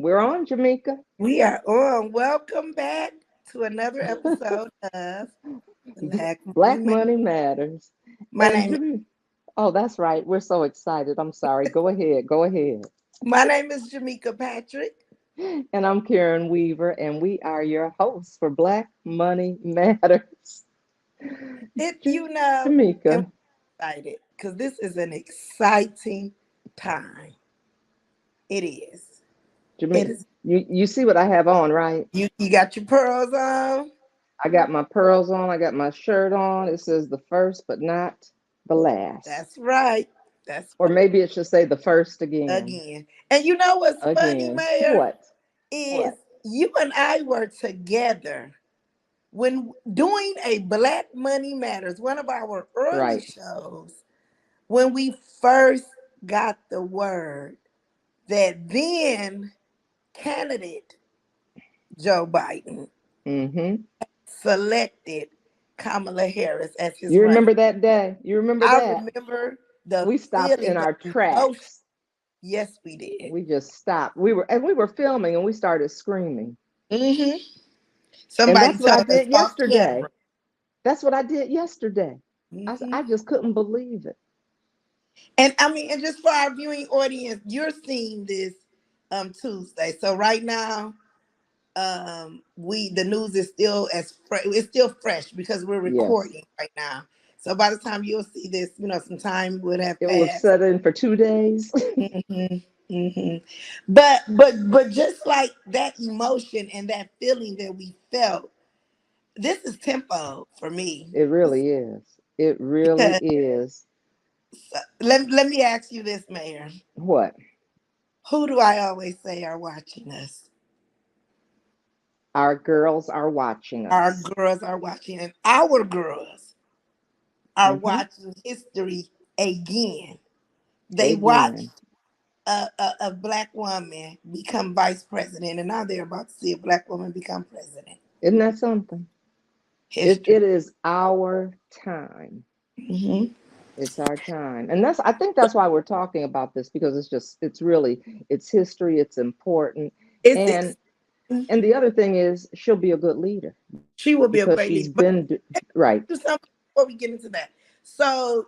We're on, Jameca. We are on. Welcome back to another episode of Black Money Black Man. money matters. My And name Jame- oh, that's right. We're so excited. I'm sorry. Go ahead. Go ahead. my name is Jameca Patrick. And I'm Karen Weaver, and we are your hosts for Black Money Matters. It Ja- and Jameca, we're excited because this is an exciting time. It is. It Jameca, is. you see what I have on, right? You got your pearls on I got my pearls on. I got my shirt on. It says the first, but not the last. That's right. That's Or right. maybe it should say the first again. Again. And you know what's funny, Again. Mayor? What? Is What? you and I were together when doing a Black Money Matters, one of our early Right. shows, when we first got the word that then candidate Joe Biden Mm-hmm. selected Kamala Harris as his You running. remember that day? You remember I that? remember the We stopped feeling, in the our emotion. tracks. Yes, we did. We just stopped. We were filming and we started screaming. hmm And Somebody that's what I told us did off camera. yesterday. That's what I did yesterday. I hmm just couldn't believe it. And I mean, and just for our viewing audience, you're seeing this Tuesday. So right now, we the news is still it's still fresh because we're Yes. recording right now. So by the time you'll see this, some time would have It was passed. set in for 2 days. hmm hmm but just like that emotion and that feeling that we felt, this is tempo for me. It really is. It really Because is. let me ask you this, Mayor. What? Who do I always say are watching us? Our girls are watching Our us. girls are watching, and our girls are Mm-hmm. watching history again. They Again. watched a black woman become vice president, and now they're about to see a black woman become president. Isn't that something? It History. is our time. hmm It's our time. And I think that's why we're talking about this because it's history, it's important. It's And ex- the other thing is she'll be a good leader she will be a because great she's leader. But been right. do something before we get into that. So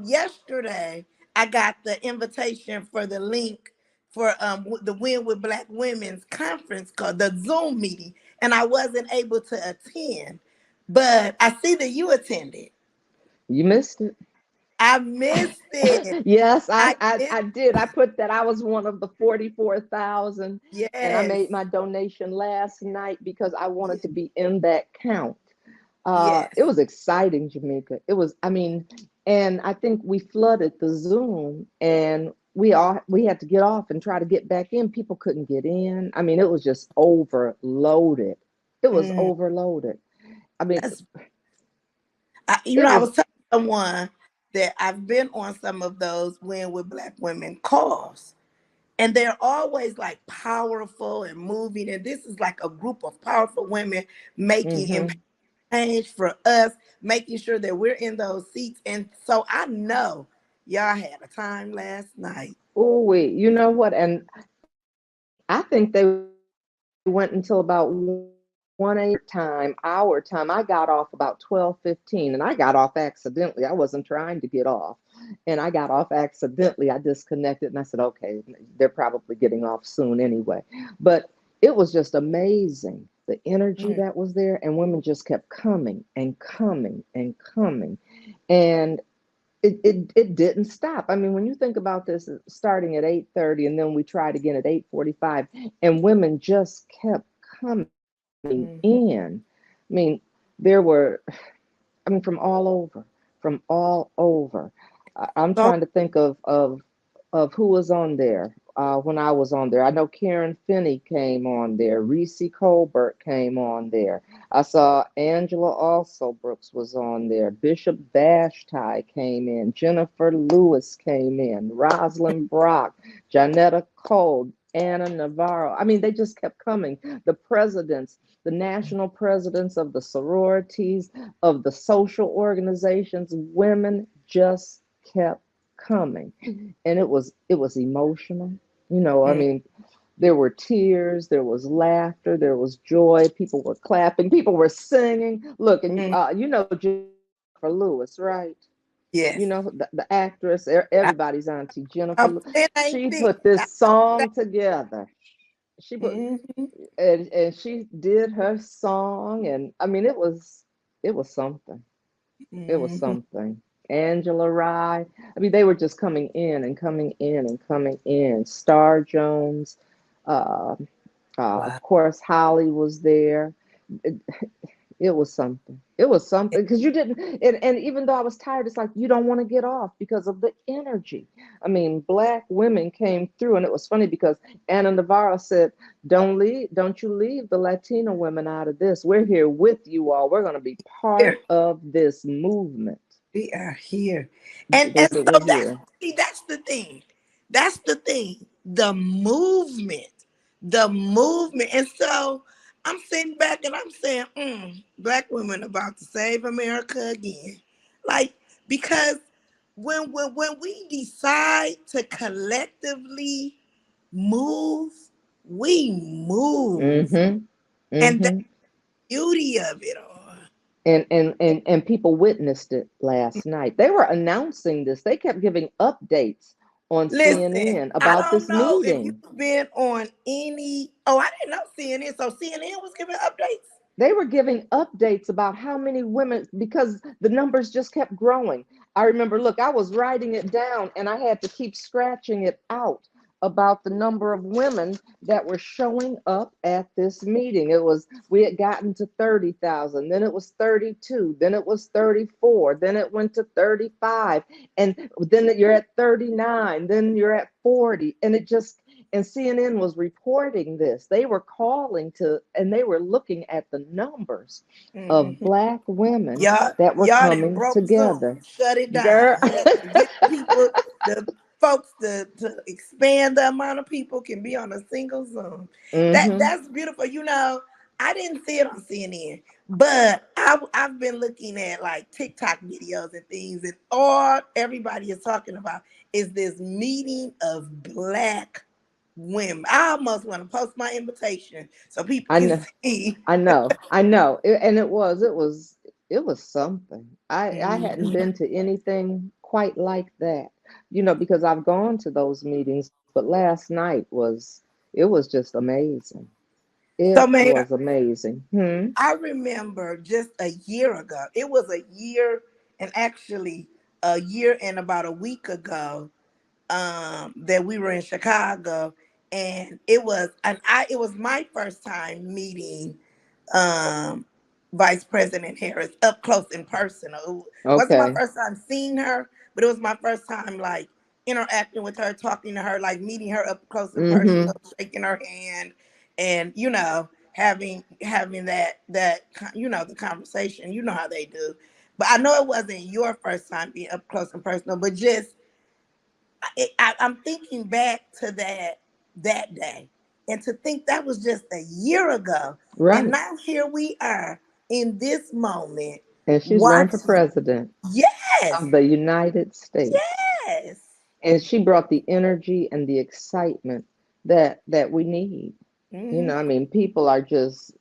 yesterday I got the invitation for the link for the Win with Black Women's conference called the Zoom meeting, and I wasn't able to attend. But I see that you attended. You missed it. I missed it. Yes, I I missed. did. I put that I was one of the 44,000 and I Yes. made my donation last night because I wanted to be in that count. It Yes. was exciting, Jamaica. It was, I mean, and I think we flooded the Zoom and we had to get off and try to get back in. People couldn't get in. I mean, it was just overloaded. It was Mm, overloaded. I mean, that's it I was was telling someone that I've been on some of those Win with Black Women calls. And they're always like powerful and moving. And this is like a group of powerful women making impact mm-hmm. change for us, making sure that we're in those seats. And so I know y'all had a time last night. Oh, wait, you know what? And I think they went until about 1 a.m. our time. I got off about 12:15 and I got off accidentally. I wasn't trying to get off. And I got off accidentally. I disconnected and I said, okay, they're probably getting off soon anyway. But it was just amazing the energy Mm, that was there, and women just kept coming and coming and coming. And it didn't stop. I mean, when you think about this, starting at 8:30, and then we tried again at 8:45, and women just kept coming in. mhm. I mean, there were, I mean, from all over. I'm So, trying to think of who was on there when I was on there. I know Karen Finney came on there. Reese Colbert came on there. I saw Angela also Brooks was on there. Bishop Vashti came in. Jennifer Lewis came in. Rosalind Brock, Janetta Cole, Anna Navarro. I mean, they just kept coming. The presidents, the national presidents of the sororities, of the social organizations, women just kept coming. And it was emotional. I mm, mean, There were tears, there was laughter, there was joy. People were clapping, people were singing. Look, and Mm, you know Jennifer Lewis, right? You yes. know the actress, I, everybody's auntie Jennifer. it ain't She thick. put this I know that. song together. She put Mm-hmm. and she did her song, and I mean it was something. It was Mm-hmm. something. Angela Rye. I mean, they were just coming in and coming in and coming in. Star Jones. Uh, Wow. of course, Holly was there. It, it was something. It was something because you didn't, and even though I was tired, it's like you don't want to get off because of the energy. I mean, black women came through, and it was funny because Anna Navarro said, don't you leave the Latino women out of this. We're here with you all. We're going to be Here. part of this movement." We are here. They And said, so "We're that's here." see, that's the thing. That's the thing. The movement. The movement. And so I'm sitting back and I'm saying, black women about to save America again. Like, because when we decide to collectively move, we move. Mm-hmm. And the Mm-hmm. beauty of it all. And people witnessed it last night. They were announcing this. They kept giving updates on Listen, CNN I about don't this know if meeting. you've been on any. Oh, I didn't know CNN. So CNN was giving updates. They were giving updates about how many women, because the numbers just kept growing. I remember, look, I was writing it down and I had to keep scratching it out about the number of women that were showing up at this meeting. It was, we had gotten to 30,000, then it was 32, then it was 34, then it went to 35, and then you're at 39, then you're at 40, and it just, and CNN was reporting this. They were calling to, and they were looking at the numbers of Hmm. Black women that were Y'all done coming broke Zoom. together. Shut it Girl. down. You had to get people, the folks to expand the amount of people can be on a single Zoom. Hmm. That's beautiful. I didn't see it on CNN, but I've been looking at like TikTok videos and things, and all everybody is talking about is this meeting of black women. I almost want to post my invitation so people I can know, see. I know. And it was something. I hadn't Mhm. been to anything quite like that, you know, because I've gone to those meetings, but last night it was just amazing. It So, Mayor, was amazing. Hmm. I remember just a year ago, it was a year and actually a year and about a week ago, that we were in Chicago, and it was my first time meeting um Vice President Harris up close in person. It wasn't my Okay. first time seeing her, but it was my first time like interacting with her, talking to her, like meeting her up close and personal, Mm-hmm. shaking her hand, and having the conversation. You know how they do. But I know it wasn't your first time being up close and personal, but just I'm thinking back to that day, and to think that was just a year ago, and Right. now here we are in this moment, And she's running for watching. president Yes, of the United States. yes. And she brought the energy and the excitement that we need. You know, Hmm. I mean, people are just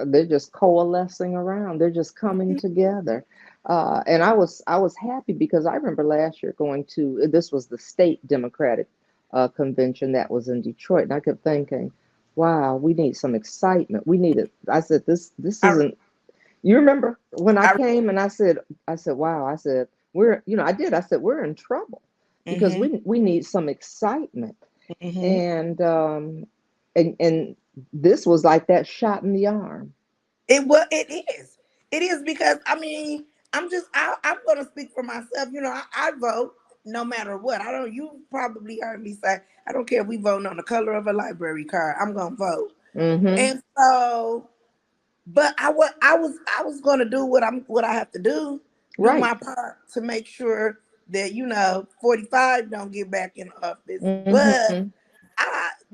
they're just coalescing around. They're just coming together. And I was happy because I remember last year going to, this was the state Democratic convention that was in Detroit, and I kept thinking, wow, we need some excitement. We need it. I said, this I, isn't. You remember when I I, came and I said, wow, I said, you know, I did. I said, we're in trouble because hmm we need some excitement. hmm And and this was like that shot in the arm. it is. It is because I mean, I'm gonna speak for myself. I vote no matter what. I don't. You probably heard me say I don't care if we vote on the color of a library card. I'm gonna vote. Mm-hmm. And so, but I was going to do what I have to do Right. my part to make sure that 45 don't get back in office. Mm-hmm.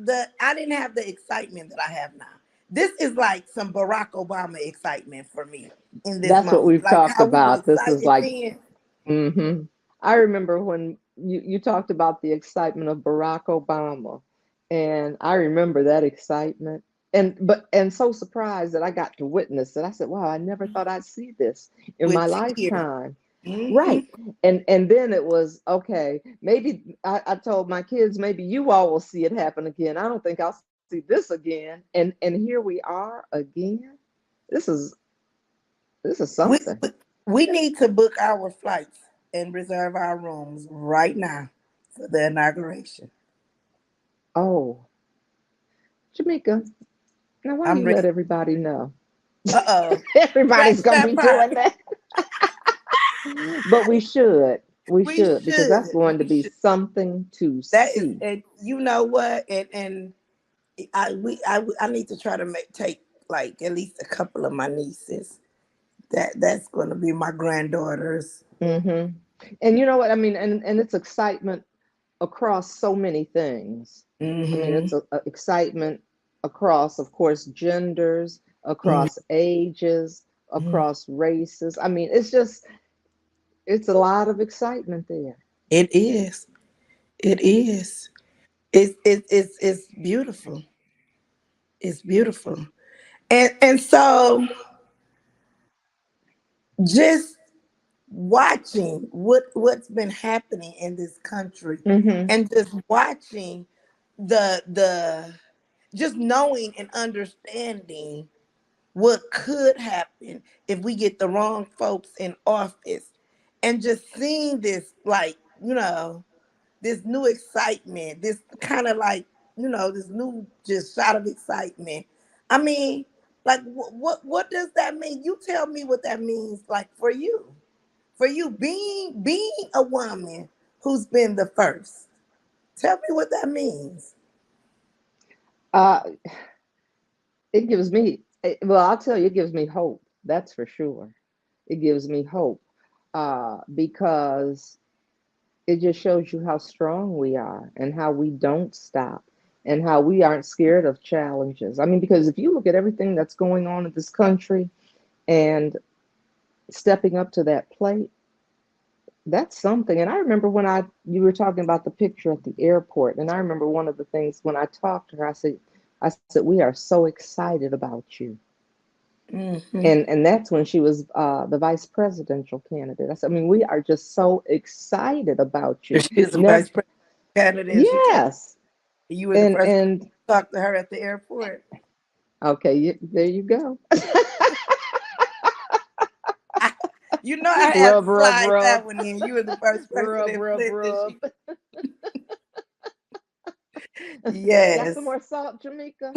But I didn't have the excitement that I have now. This is like some Barack Obama excitement for me in this That's what moment. we've Like talked how we were about. This is excited like, then. mm-hmm. I remember when you talked about the excitement of Barack Obama. And I remember that excitement. And so surprised that I got to witness it. I said, wow, I never thought I'd see this in my with tears. lifetime. Hmm. Right. And then it was okay, maybe I told my kids, maybe you all will see it happen again. I don't think I'll see this again. And here we are again. This is this is We, something. we we need to book our flights and reserve our rooms right now for the inauguration. Oh, Jamaica, now why I'm you let ready. everybody know? Uh-oh. Everybody's Scratch gonna that be part. doing that. But we should. We We should because should. that's going to We be should. something to That is, see. and you know what? And I need to try to take like at least a couple of my nieces. That's going to be my granddaughters. Hmm. And you know what I mean? And it's excitement across so many things. I mean, Mm-hmm. it's a excitement across, of course, genders, across ages, Hmm. across races. I mean, it's just, it's a lot of excitement there. It is. It is. It's beautiful. It's beautiful. And so just watching what's been happening in this country Hmm. and just watching the just knowing and understanding what could happen if we get the wrong folks in office and just seeing this like this new excitement, this kind of like, this new just shot of excitement. I mean, like what does that mean? You tell me what that means like for you being a woman who's been the first. Tell me what that means. Uh, it gives me, well, I'll tell you, it gives me hope. That's for sure. It gives me hope because it just shows you how strong we are and how we don't stop and how we aren't scared of challenges. I mean, because if you look at everything that's going on in this country and stepping up to that plate, that's something. And I remember when you were talking about the picture at the airport, and I remember one of the things when I talked to her, I said, we are so excited about you. Hmm. And that's when she was the vice presidential candidate. I said, I mean, we are just so excited about you. She's a Never, vice president candidate and she came. yes. You were the and first person and to talk to her at the airport. Okay, there you go. You know I had to Rub, rub, slide rub. that one in. You were the first person Rub, in rub, Flint that rub. she. Got some Yes. more salt, Jameca?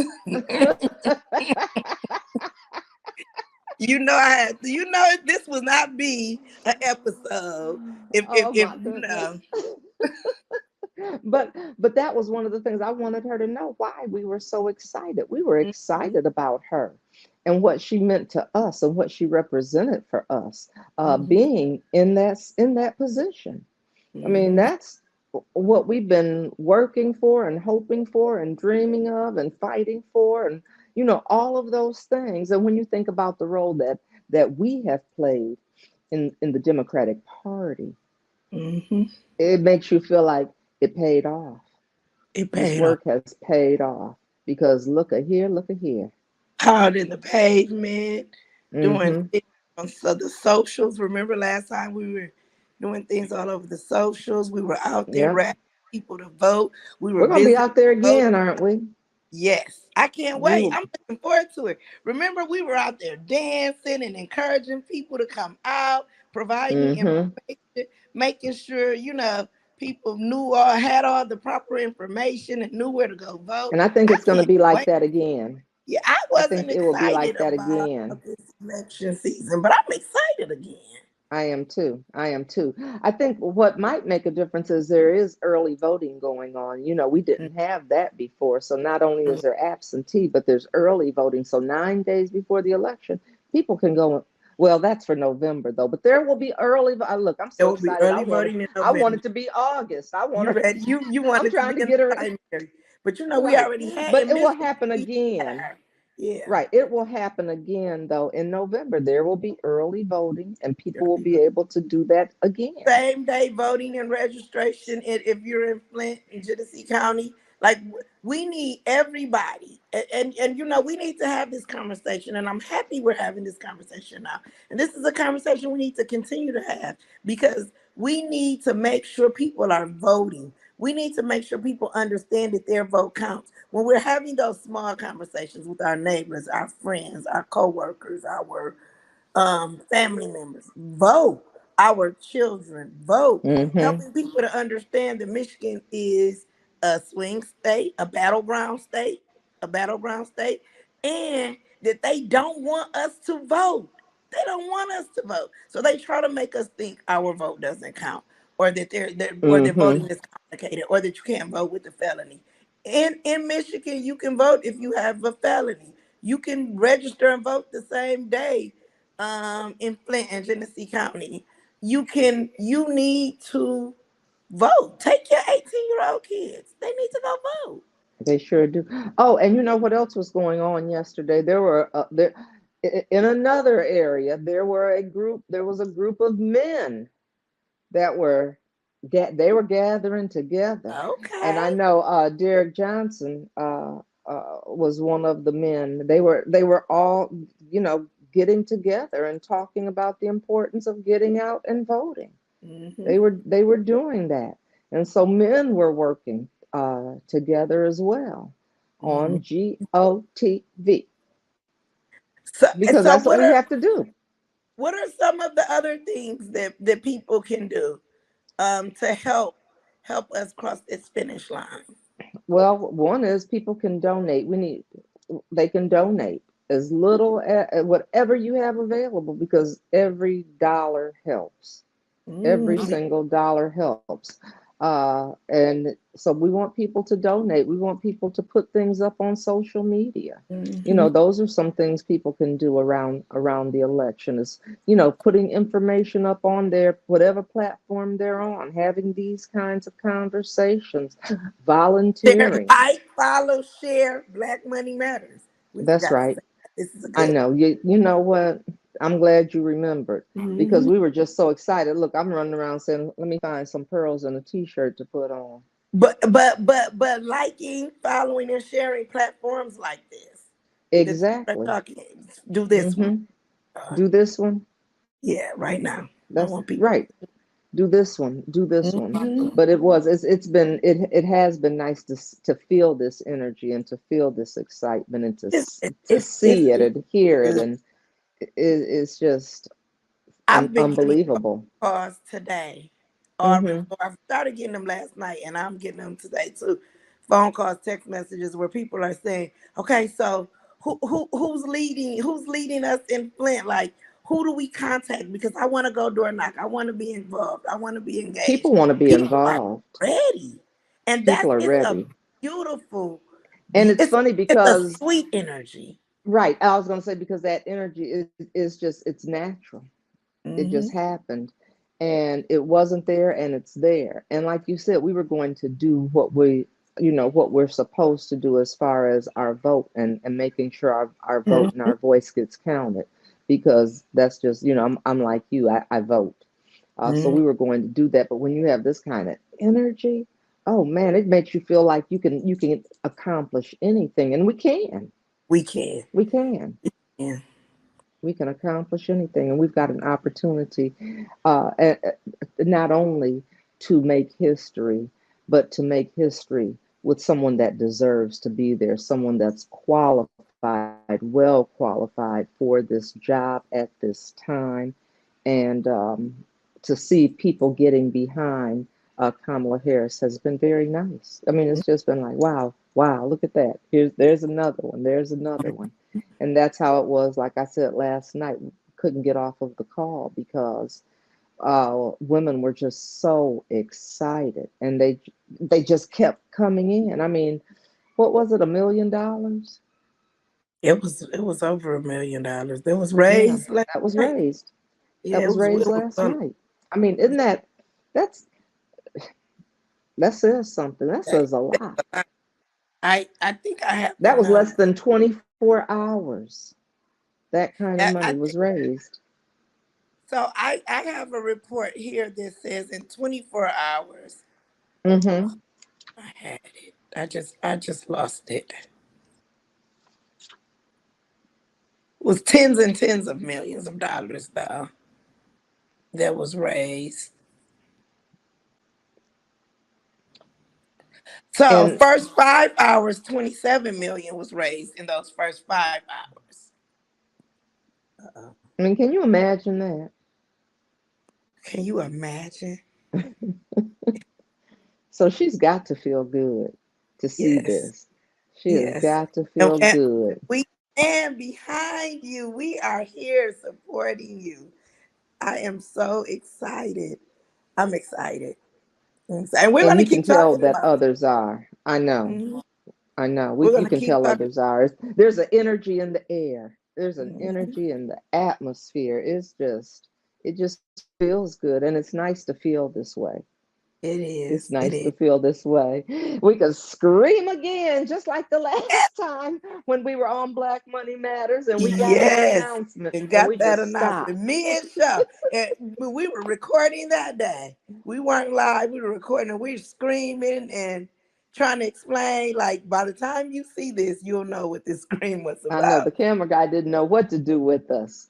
I had to, this will not be an episode Oh if my goodness. But that was one of the things I wanted her to know why we were so excited. We were Mhm, excited about her and what she meant to us and what she represented for us, mhm, being in that position. I mean, mhm. that's what we've been working for and hoping for and dreaming of and fighting for, and all of those things. And when you think about the role that we have played in the Democratic Party, Mhm. it makes you feel like it paid off. It This paid off. work has paid off because look at here, look at here. Hard in the pavement, doing Mm-hmm. things on the socials. Remember last time we were doing things all over the socials? We were out there Yep. rallying people to vote. We were We're gonna be visiting out there voting. again, aren't we? Yes, I can't We wait. will. I'm looking forward to it. Remember, we were out there dancing and encouraging people to come out, providing Mm-hmm. information, making sure, people knew or had all the proper information and knew where to go vote. And I think I it's gonna can't be like wait. that again. Yeah, I I think wasn't it will be excited like that about again. this election season, but I'm excited again. I am too. I am too. I think what might make a difference is there is early voting going on. We didn't have that before. So not only is there absentee, but there's early voting. So 9 days before the election, people can go. Well, that's for November though. But there will be early. Look, I'm There so will be excited. I early want it. voting in I want November. it to be August. I want You to. ready? You I'm wanted to trying be to in get the her primary, but we right. already had But in it will Mississippi. happen We again. had, yeah, Right. It will happen again, though, in November. There will be early voting, and people will early be voting. able to do that again. Same day voting and registration. If you're in Flint in Genesee County, Like we need everybody, and you know we need to have this conversation. And I'm happy we're having this conversation now. And this is a conversation we need to continue to have because we need to make sure people are voting. We need to make sure people understand that their vote counts. When we're having those small conversations with our neighbors, our friends, our coworkers, our family members, vote. Our children, vote. Mm-hmm. Helping people to understand that Michigan is a swing state, a battleground state, and that they don't want us to vote. They don't want us to vote. So they try to make us think our vote doesn't count, or that or their Mm-hmm. voting is complicated, or that you can't vote with a felony. In Michigan, you can vote if you have a felony. You can register and vote the same day in Flint and Genesee County. You need to vote. Take your 18-year-old kids. They need to go vote. They sure do. Oh, and you know what else was going on yesterday? In another area. There was a group of men that were they were gathering together, and I Okay. know Derek Johnson was one of the men. They were all, getting together and talking about the importance of getting out and voting. Hmm. They were doing that, and so men were working together as well Hmm. on GOTV, So, because so that's what we have to do. what are some of the other things that people can do to help us cross this finish line? Well, one is people can donate. They can donate as little whatever you have available, because every dollar helps. Every Mm-hmm. single dollar helps. And so we want people to donate. We want people to put things up on social media. Hmm. Those are some things people can do around the election, is, putting information up on their whatever platform they're on, having these kinds of conversations, Share, volunteering. like, follow, share. Black Money Matters. We That's forgot to say right. that. This is a I good know. You know what? I'm glad you remembered, one. because Hmm. we were just so excited. Look, I'm running around saying, let me find some pearls in a t-shirt to put on. But liking, following, and sharing platforms like this that people are Exactly. talking. Do this one. Mm-hmm. Uh, Do this one. yeah, right now. I That's want people. right. Do this one. Do this one. Hmm. But it has been nice to feel this energy and to feel this excitement and to It's see it and hear it, good. and it's just I've been getting unbelievable. calls today, or Mm-hmm. I started getting them last night, and I'm getting them today too. Phone calls, text messages, where people are saying, "Okay, so who's leading us in Flint? Like, who do we contact? Because I want to go door knock. I want to be involved. I want to be engaged." People want to be People are involved. ready, and People are it's a ready. beautiful, And it's funny it's a because, sweet energy. right, I was going to say, because that energy is just, it's natural. It just Hmm. happened, and it wasn't there, and it's there. And like you said, we were going to do what we're supposed to do as far as our vote, and making sure our vote and our voice gets counted, because that's just, I'm like you, I vote. So Hmm. we were going to do that. But when you have this kind of energy, oh man, it makes you feel like you can accomplish anything, and We can. we can Yeah. we can accomplish anything, and we've got an opportunity, not only to make history, but to make history with someone that deserves to be there, someone that's qualified, well qualified for this job at this time. And to see people getting behind Kamala Harris has been very nice. I mean, it's just been like, wow, wow, look at that. There's another one. There's another one. And that's how it was. Like I said last night, we couldn't get off of the call because women were just so excited, and they just kept coming in. I mean, what was it, $1 million? It was over $1 million. That was Yeah, raised last that was night. raised. Yeah, That it was was. raised It was. last night. I mean, isn't that's that says something. That says a lot. I think I have the That was less numbers. than 24 hours. That kind of money I was think raised. so. I have a report here that says in 24 hours. Mm-hmm. I had it. I just lost it. It was tens and tens of millions of dollars though that was raised. So And first 5 hours, 27 million was raised in those first 5 hours. Uh-oh. I mean, can you imagine that? Can you imagine? So she's got to feel good to see Yes, this. She has yes. got to And, feel and good. we stand behind you. We are here supporting you. I am so excited. I'm excited. And we're And going to you can keep tell talking that about it. others are. I know. Mhm. I know. We're going You to can keep tell talking. others are. There's an energy in the air. There's an Mhm. energy in the atmosphere. It just feels good. And it's nice to feel this way. It It's is. nice It to is. feel this way. We could scream again, just like the last time when we were on Black Money Matters and we got that Yes. announcement And and got we that just announcement. stopped. Me and Shaw. And we were recording that day. We weren't live. We were recording and we were screaming and trying to explain. Like, by the time you see this, you'll know what this scream was I know about. the camera guy didn't know what to do with us.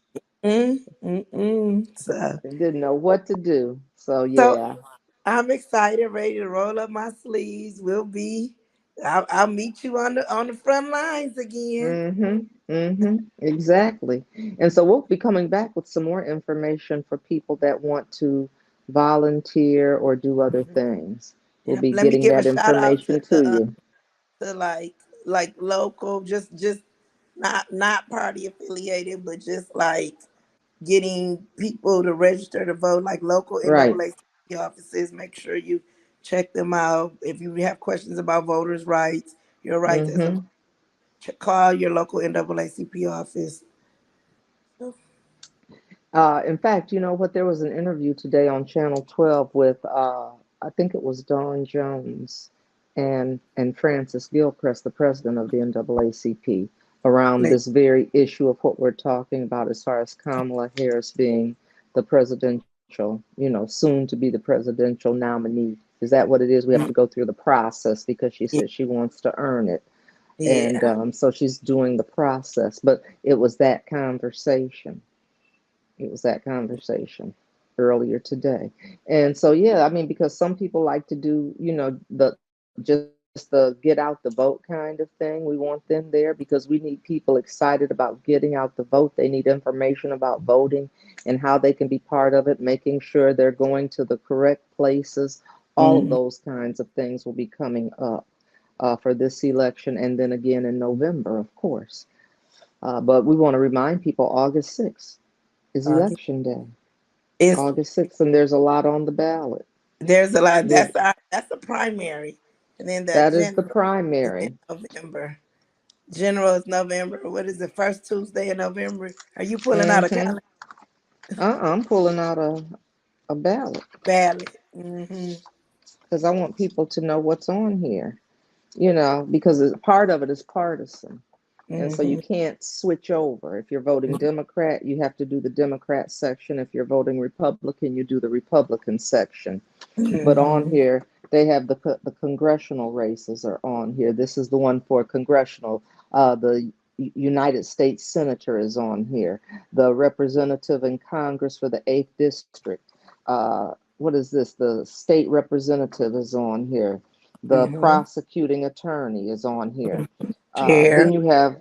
So, He didn't know what to do. So so yeah. I'm excited, ready to roll up my sleeves. I'll meet you on the front lines again. Exactly. And so we'll be coming back with some more information for people that want to volunteer or do other things. We'll Yeah, be let me getting give a that shout out information to to the you. to like local, just not party affiliated, but just like getting people to register to vote, like local Right. NAACP offices. Make sure you check them out. If you have questions about voters' rights, your rights as a Mm-hmm. voter, call your local NAACP office. In fact, you know what? There was an interview today on Channel 12 with, I think it was Dawn Jones and Francis Gilchrist, the president of the NAACP, around Like, this very issue of what we're talking about as far as Kamala Harris being the presidential, soon to be the presidential nominee. Is that what it is? We have to go through the process because she yeah, says she wants to earn it. And yeah. so she's doing the process. But it was that conversation. It was that conversation earlier today. And so, yeah, I mean, because some people like to do, the get out the vote kind of thing. We want them there because we need people excited about getting out the vote. They need information about voting and how they can be part of it, making sure they're going to the correct places. All of Mhm. those kinds of things will be coming up for this election and then again in November, of course. But we want to remind people August 6th is August election day. is August 6th, and there's a lot on the ballot. there's a lot. There, That's the primary, and then the that is the general is in primary. November. General is November. What is it? First Tuesday in November. Are you pulling out a Mm-hmm. calendar I'm pulling out a ballot ballot? Mm-hmm. because I want people to know what's on here, because part of it is partisan. And so you Mm-hmm. can't switch over. If you're voting Democrat, you have to do the Democrat section. If you're voting Republican, you do the Republican section. But on Mm-hmm. here, they have the congressional races are on here. This is the one for congressional. The United States Senator is on here. The representative in Congress for the 8th District. What is this? The state representative is on here. The Mm-hmm. prosecuting attorney is on here. Then Chair. you have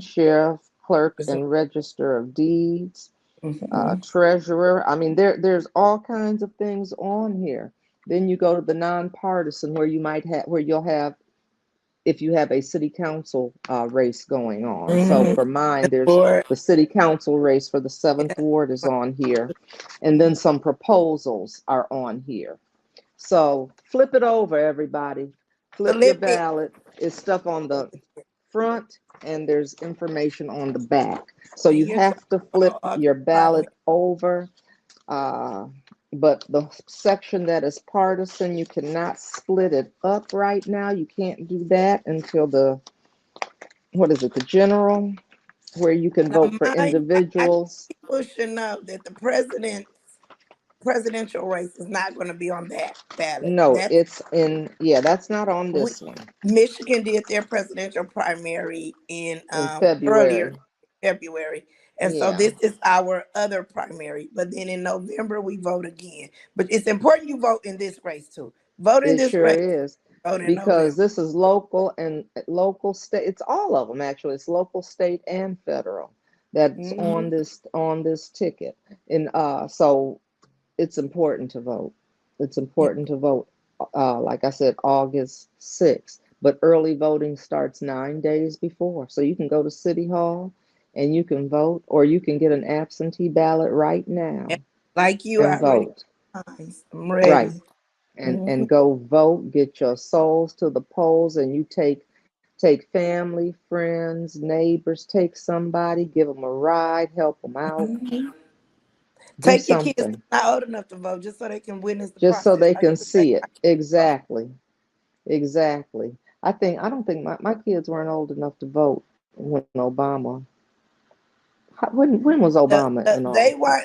sheriff, clerk, and register of deeds, Mm-hmm. treasurer. I mean, there's all kinds of things on here. Then you go to the nonpartisan where you'll have if you have a city council race going on. So Mm-hmm. for mine, there's Board. the city council race for the seventh Yeah. ward is on here, and then some proposals are on here. So flip it over, everybody. Flip your Flip it. ballot. It's stuff on the front and there's information on the back. So And you you're talking have to about flip August your primary. ballot over. Uh, but the section that is partisan, you cannot split it up right now. You can't do that until what is it, the general, where you can Now, vote for I think individuals. people should know that the president's presidential race is not going to be on that ballot. No, That's it's in, yeah, that's not on we, this one. Michigan did their presidential primary in In earlier February. February, and so Yeah, this is our other primary. But then in November we vote again. But it's important you vote in this race too. Vote in it this sure race. is. Vote in Because November. this is local and local state. It's all of them actually. It's local, state, and federal that's Hmm. on this ticket. And so it's important to vote. It's Yeah. important to vote. Like I said, August 6th. But early voting starts 9 days before. So you can go to City Hall and you can vote, or you can get an absentee ballot right And now like you, and I already vote. nice. I'm Right. ready. Hmm. And go vote, get your souls to the polls, and you take family, friends, neighbors, take somebody, give them a ride, help them out, do Take your kids something not old enough to vote just so they can witness the just so process. they I used can to take see my it. kids to vote. Exactly. Exactly. I don't think my kids weren't old enough to vote when Obama. When was Obama in office?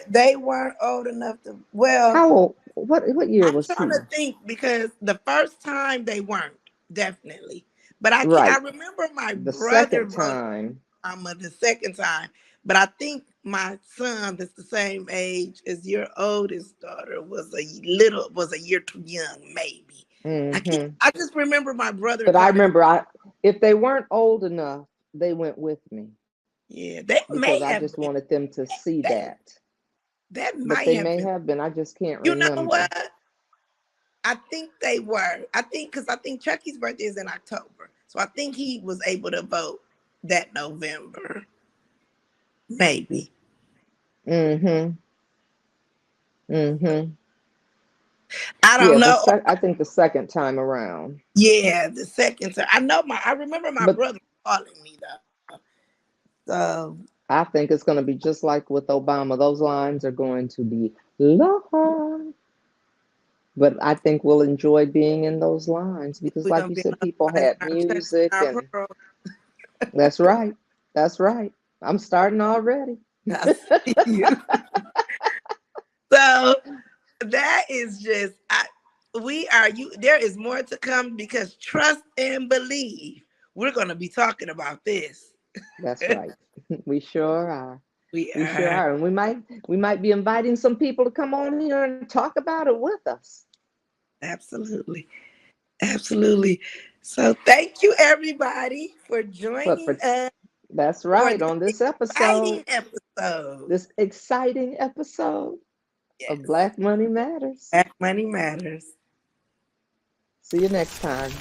They weren't old enough to. Well, How old? What year I'm was trying to he? think because the first time they weren't definitely, but I Right. remember my The brother second voting time. the second time, but I think my son that's the same age as your oldest daughter was a year too young maybe. Hmm. I just remember my brother But I kind of remember I if they weren't old enough, they went with me yeah they because may I just have been wanted them to see they that. that But might they have may been. have been. I just can't You know remember. what? I think they were. I think because I think Chucky's birthday is in October, so I think he was able to vote that November. Maybe Mm-hmm. Mm-hmm. I Yeah, don't know. I think the second time around. Yeah, the second time. I remember my But brother calling me though. So I think it's going to be just like with Obama. Those lines are going to be long. But I think we'll enjoy being in those lines because, we're like gonna you be in said, those people lines had in our church music, and our and pearl. that's right. That's right. I'm starting already. I see you. So that is just we are you there is more to come because trust and believe. We're gonna be talking about this. That's right. We sure are. We We sure are are. And we might be inviting some people to come on here and talk about it with us. absolutely. Absolutely. So thank you everybody for But joining for us That's for right, this on this episode, exciting episode. this exciting episode of Yes. Black Money Matters. Black money matters. See you next time.